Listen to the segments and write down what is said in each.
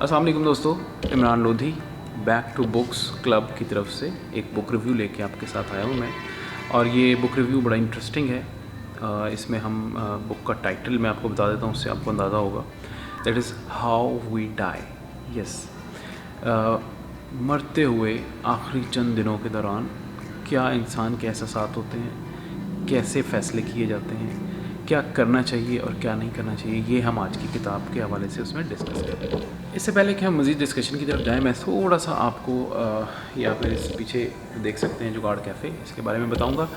अस्सलाम वालेकुम दोस्तों, Imran Lodhi back to books club की तरफ से एक बुक रिव्यू लेके आपके साथ आया हूँ मैं। और ये बुक रिव्यू बड़ा इंटरेस्टिंग है। इसमें हम बुक का टाइटल मैं आपको बता देता हूँ, उससे आपको अंदाज़ा होगा। That is how we die. Yes, मरते हुए आखिरी चंद दिनों के दौरान क्या इंसान के एहसासात होते हैं, कैसे फ़ैसले किए जाते हैं, क्या करना चाहिए और क्या नहीं करना चाहिए, ये हम आज की किताब के हवाले से उसमें डिस्कस करेंगे। इससे पहले कि हम मज़ीद डिस्कशन की तरफ जाएं, मैं थोड़ा सा आपको या फिर इस पीछे देख सकते हैं जुगाड़ कैफ़े, इसके बारे में बताऊंगा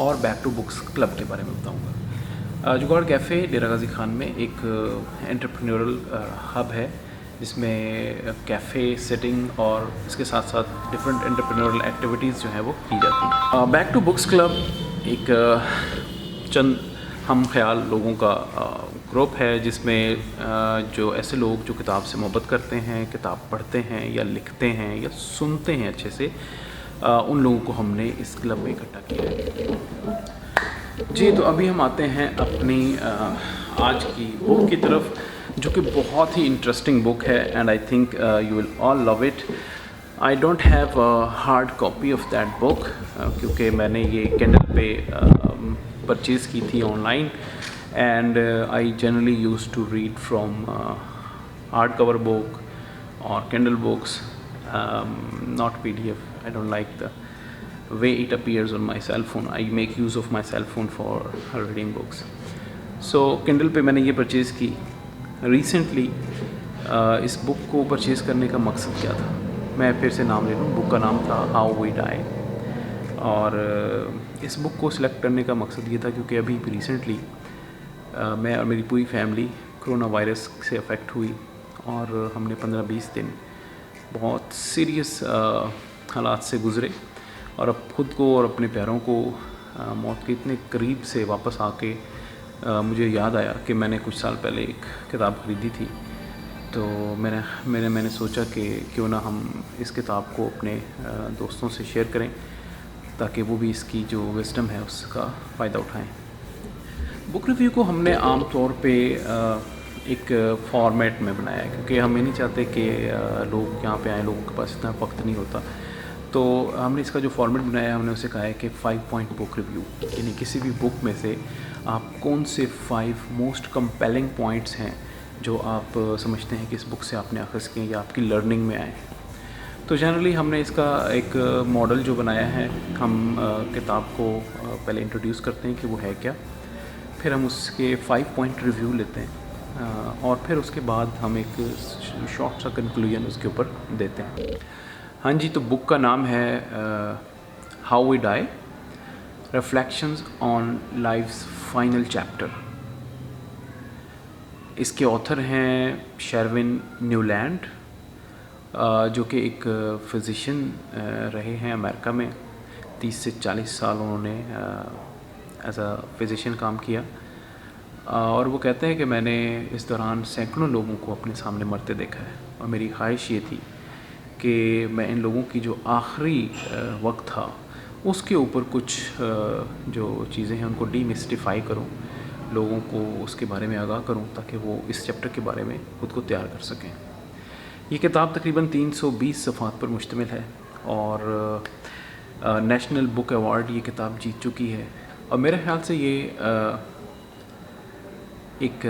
और बैक टू बुक्स क्लब के बारे में बताऊंगा। जुगाड़ कैफ़े डेरा गाजी खान में एक एंटरप्रेन्योरल हब है, जिसमें कैफ़े सेटिंग और इसके साथ साथ डिफरेंट एंटरप्रेन्योरल एक्टिविटीज़ जो हैं वो की जाती हैं। बैक टू बुक्स क्लब एक चंद हम ख्याल लोगों का ग्रुप है, जिसमें जो ऐसे लोग जो किताब से मोहब्बत करते हैं, किताब पढ़ते हैं या लिखते हैं या सुनते हैं अच्छे से, उन लोगों को हमने इस क्लब में इकट्ठा किया है। जी, तो अभी हम आते हैं अपनी आज की बुक की तरफ, जो कि बहुत ही इंटरेस्टिंग बुक है and I think you will all love it. I don't have hard copy of that book, क्योंकि मैंने ये किंडल पे परचेज़ की थी online, and I generally use to read from hard cover book और Kindle books, not PDF. I don't like the way it appears on my cell phone. I make use of my cell phone for reading books. So Kindle पे मैंने ये purchase की recently. इस book को purchase करने का मकसद क्या था, मैं फिर से नाम ले लूँ। बुक का नाम था हाउ वी डाई, और इस बुक को सिलेक्ट करने का मकसद ये था क्योंकि अभी रिसेंटली मैं और मेरी पूरी फैमिली कोरोना वायरस से अफेक्ट हुई, और हमने 15-20 दिन बहुत सीरियस हालात से गुज़रे, और अब खुद को और अपने प्यारों को मौत के इतने करीब से वापस आके मुझे याद आया कि मैंने कुछ साल पहले एक किताब ख़रीदी थी। तो मैंने सोचा कि क्यों ना हम इस किताब को अपने दोस्तों से शेयर करें, ताकि वो भी इसकी जो विज़डम है उसका फ़ायदा उठाएं। बुक रिव्यू को हमने आम तौर पे एक फॉर्मेट में बनाया है, क्योंकि हम ये नहीं चाहते कि लोग यहाँ पे आए, लोगों के पास इतना वक्त नहीं होता। तो हमने इसका जो फॉर्मेट बनाया है, हमने उसे कहा है कि 5 पॉइंट बुक रिव्यू, यानी किसी भी बुक में से आप कौन से 5 मोस्ट कंपेलिंग पॉइंट्स हैं जो आप समझते हैं कि इस बुक से आपने अखज़ किए या आपकी लर्निंग में आए। तो जनरली हमने इसका एक मॉडल जो बनाया है, हम किताब को पहले इंट्रोड्यूस करते हैं कि वो है क्या, फिर हम उसके 5 पॉइंट रिव्यू लेते हैं, और फिर उसके बाद हम एक शॉर्ट सा कंक्लूजन उसके ऊपर देते हैं। हाँ जी, तो बुक का नाम है How we Die, Reflections on Life's Final Chapter. इसके ऑथर हैं शेरविन न्यूलैंड, जो कि एक फ़िज़िशियन रहे हैं अमेरिका में। 30 से 40 साल उन्होंने एज अ फ़िज़िशियन काम किया, और वो कहते हैं कि मैंने इस दौरान सैकड़ों लोगों को अपने सामने मरते देखा है, और मेरी ख्वाहिश ये थी कि मैं इन लोगों की जो आखिरी वक्त था उसके ऊपर कुछ जो चीज़ें हैं उनको डीमिस्टिफाई करूं, लोगों को उसके बारे में आगाह करूं, ताकि वो इस चैप्टर के बारे में खुद को तैयार कर सकें। ये किताब तकरीबन 320 सफ़हात पर मुश्तमिल है, और नेशनल बुक अवार्ड ये किताब जीत चुकी है, और मेरे ख्याल से ये एक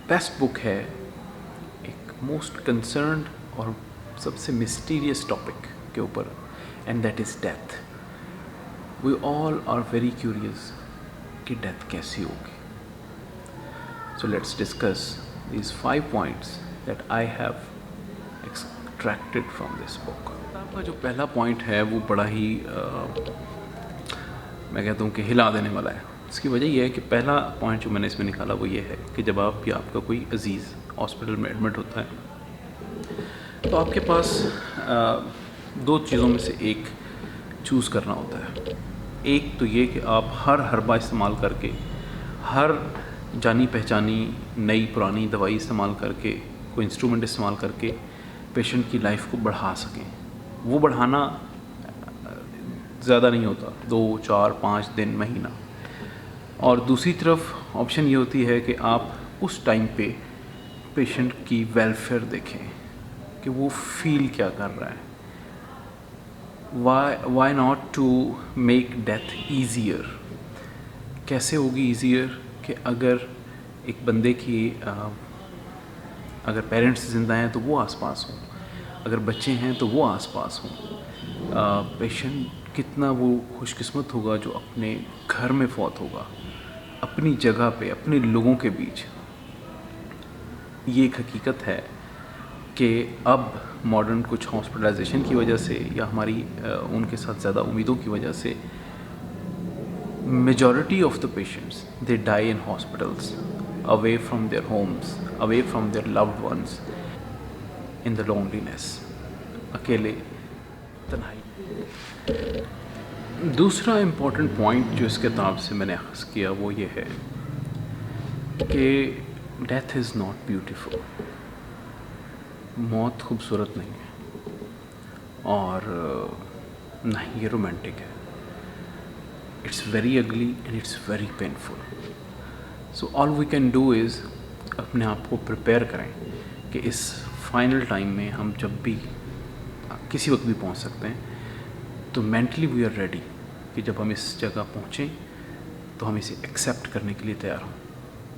बेस्ट बुक है, एक मोस्ट कंसर्न्ड और सबसे मिस्टीरियस टॉपिक के ऊपर, and that is death. We all are very curious कि डेथ कैसी होगी। So let's discuss these 5 points that I have extracted from this book. आपका जो पहला पॉइंट है वो बड़ा ही मैं कहता हूँ कि हिला देने वाला है। इसकी वजह यह है कि पहला पॉइंट जो मैंने इसमें निकाला वो ये है कि जब आप या आपका कोई अजीज़ हॉस्पिटल में एडमिट होता है, तो आपके पास 2 चीज़ों में से एक चूज़ करना होता है। एक तो ये कि आप हर हर्बा इस्तेमाल करके, हर जानी पहचानी नई पुरानी दवाई इस्तेमाल करके, कोई इंस्ट्रूमेंट इस्तेमाल करके पेशेंट की लाइफ को बढ़ा सकें। वो बढ़ाना ज़्यादा नहीं होता, 2, 4, 5 दिन, महीना। और दूसरी तरफ ऑप्शन ये होती है कि आप उस टाइम पे पेशेंट की वेलफेयर देखें, کہ وہ فیل کیا کر رہا ہے. Why not to make death easier. کیسے ہوگی ایزیئر کہ اگر ایک بندے کی اگر پیرنٹس زندہ ہیں تو وہ آس پاس ہوں, اگر بچے ہیں تو وہ آس پاس ہوں. پیشنٹ کتنا وہ خوش قسمت ہوگا جو اپنے گھر میں فوت ہوگا, اپنی جگہ پہ, اپنے لوگوں کے بیچ. یہ ایک حقیقت ہے کہ اب ماڈرن کچھ ہاسپٹلائزیشن کی وجہ سے یا ہماری ان کے ساتھ زیادہ امیدوں کی وجہ سے majority of the patients they dye in hospitals, away from their homes, away from their loved ones, in the loneliness, اکیلے, تنہائی. دوسرا امپورٹنٹ پوائنٹ جو اس کتاب سے میں نے اخذ کیا وہ یہ ہے کہ ڈیتھ از ناٹ بیوٹیفل. موت خوبصورت نہیں ہے اور نہ ہی یہ رومانٹک ہے. It's very ugly and it's very painful. So all we can do is اپنے آپ کو پریپیئر کریں کہ اس فائنل ٹائم میں ہم جب بھی کسی وقت بھی پہنچ سکتے ہیں تو مینٹلی وی آر ریڈی کہ جب ہم اس جگہ پہنچیں تو ہم اسے ایکسیپٹ کرنے کے لیے تیار ہوں,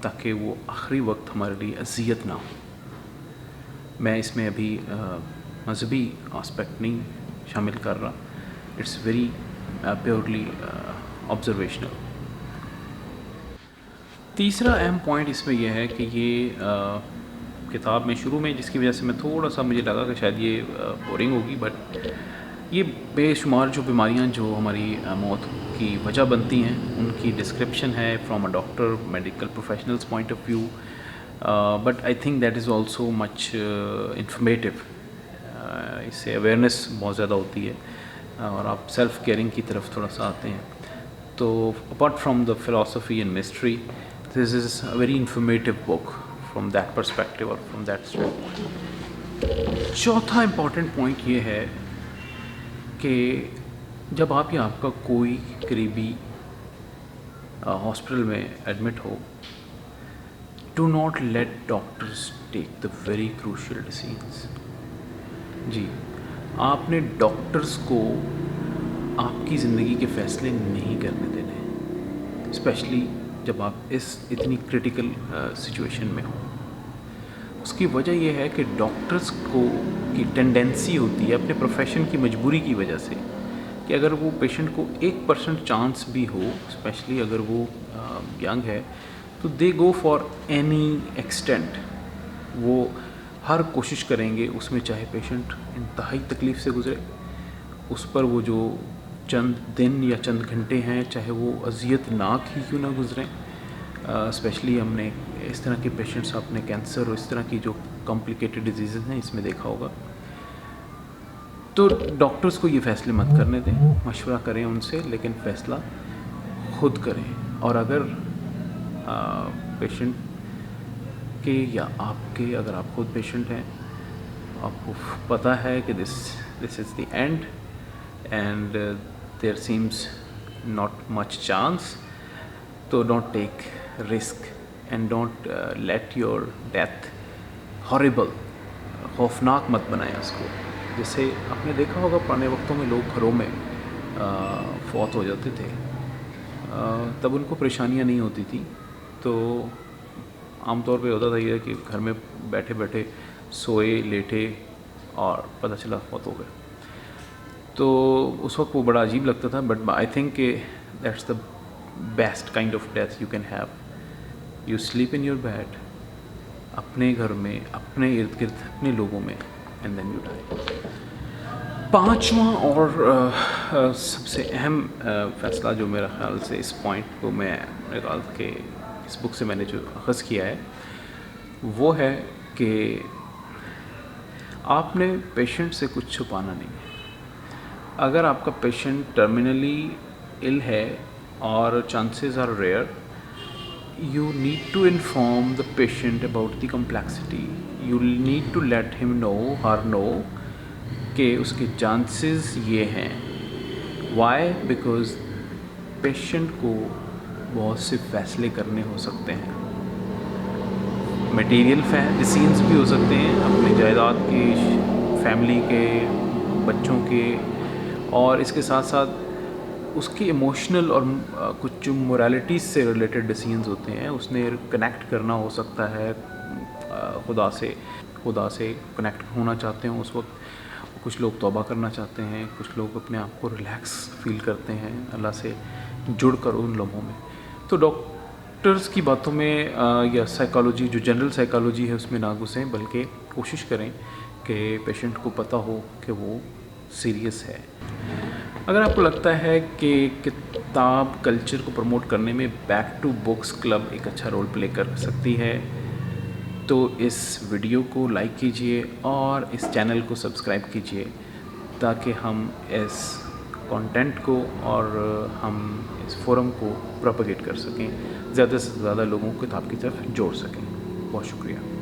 تاکہ وہ آخری وقت ہمارے لیے اذیت نہ ہو. میں اس میں ابھی مذہبی آسپیکٹ نہیں شامل کر رہا, اٹس ویری پیورلی آبزرویشنل. تیسرا اہم پوائنٹ اس میں یہ ہے کہ یہ کتاب میں شروع میں جس کی وجہ سے میں تھوڑا سا مجھے لگا کہ شاید یہ بورنگ ہوگی, بٹ یہ بے شمار جو بیماریاں جو ہماری موت کی وجہ بنتی ہیں ان کی ڈسکرپشن ہے from a doctor, medical professionals point of view. But I think that is also much informative. اس سے اویئرنیس بہت زیادہ ہوتی ہے اور آپ سیلف کیئرنگ کی طرف تھوڑا سا آتے ہیں. تو apart from the philosophy and mystery, this is a very informative book from that perspective or from that standpoint. چوتھا امپورٹنٹ پوائنٹ یہ ہے کہ جب آپ یا آپ کا کوئی قریبی ہاسپٹل میں ایڈمٹ ہو, do not let doctors take the very crucial decisions. جی, آپ نے ڈاکٹرز کو آپ کی زندگی کے فیصلے نہیں کرنے دینے, اسپیشلی جب آپ اس اتنی کرٹیکل سچویشن میں ہوں. اس کی وجہ یہ ہے کہ ڈاکٹرز کو کی ٹینڈنسی ہوتی ہے اپنے پروفیشن کی مجبوری کی وجہ سے کہ اگر وہ پیشنٹ کو 1% چانس بھی ہو, اسپیشلی اگر وہ ینگ ہے, تو دے گو فار اینی ایکسٹینٹ. وہ ہر کوشش کریں گے اس میں, چاہے پیشنٹ انتہائی تکلیف سے گزرے, اس پر وہ جو چند دن یا چند گھنٹے ہیں چاہے وہ اذیت ناک ہی کیوں نہ گزریں. اسپیشلی ہم نے اس طرح کے پیشنٹس اپنے کینسر اور اس طرح کی جو کمپلیکیٹڈ ڈیزیزز ہیں اس میں دیکھا ہوگا. تو ڈاکٹرز کو یہ فیصلے مت کرنے دیں, مشورہ کریں ان سے, لیکن فیصلہ خود کریں. اور اگر پیشنٹ کے یا آپ کے, اگر آپ خود پیشنٹ ہیں, آپ کو پتہ ہے کہ this is the end end there seems not much chance, so don't take risk and don't let your death horrible, خوفناک مت بنائیں اس کو. جیسے آپ نے دیکھا ہوگا پرانے وقتوں میں لوگ گھروں میں فوت ہو جاتے تھے, تب ان کو پریشانیاں نہیں ہوتی تھیں. تو عام طور پہ ہوتا تھا یہ کہ گھر میں بیٹھے بیٹھے سوئے لیٹے اور پتہ چلا فوت ہو گئے. تو اس وقت وہ بڑا عجیب لگتا تھا, بٹ آئی تھنک کہ that's the best kind of death you can have. You sleep in your bed, اپنے گھر میں, اپنے ارد گرد, اپنے لوگوں میں, اینڈ دین یو ڈائی. پانچواں اور سب سے اہم فیصلہ جو میرا خیال سے اس پوائنٹ کو میں نکال کے اس بک سے میں نے جو اخذ کیا ہے وہ ہے کہ آپ نے پیشنٹ سے کچھ چھپانا نہیں ہے. اگر آپ کا پیشنٹ ٹرمینلی ال ہے اور chances are rare, you need to inform the patient about the complexity. You need to let him know, ہر نو, کہ اس کے چانسز یہ ہیں. وائی؟ بیکاز پیشنٹ کو بہت سے فیصلے کرنے ہو سکتے ہیں. مٹیریل ڈیسیژنس بھی ہو سکتے ہیں, اپنے جائیداد کی फैमिली के, बच्चों के, और इसके साथ साथ उसकी इमोशनल और कुछ जो मोरालिटीज़ से रिलेटेड डिसीजंस होते हैं उसने कनेक्ट करना हो सकता है खुदा से कनेक्ट होना चाहते हैं उस वक्त। कुछ लोग तौबा करना चाहते हैं, कुछ लोग अपने आप को रिलैक्स फील करते हैं अल्लाह से जुड़ कर उन लम्हों में। तो डॉक्टर्स की बातों में या साइकोलॉजी, जो जनरल साइकोलॉजी है उसमें ना घुसें, बल्कि कोशिश करें कि पेशेंट को पता हो कि वो सीरियस है। अगर आपको लगता है कि किताब कल्चर को प्रमोट करने में बैक टू बुक्स क्लब एक अच्छा रोल प्ले कर सकती है, तो इस वीडियो को लाइक कीजिए और इस चैनल को सब्सक्राइब कीजिए, ताकि हम इस कंटेंट को और हम इस फोरम को प्रोपेगेट कर सकें, ज़्यादा से ज़्यादा लोगों को किताब की तरफ जोड़ सकें। बहुत शुक्रिया।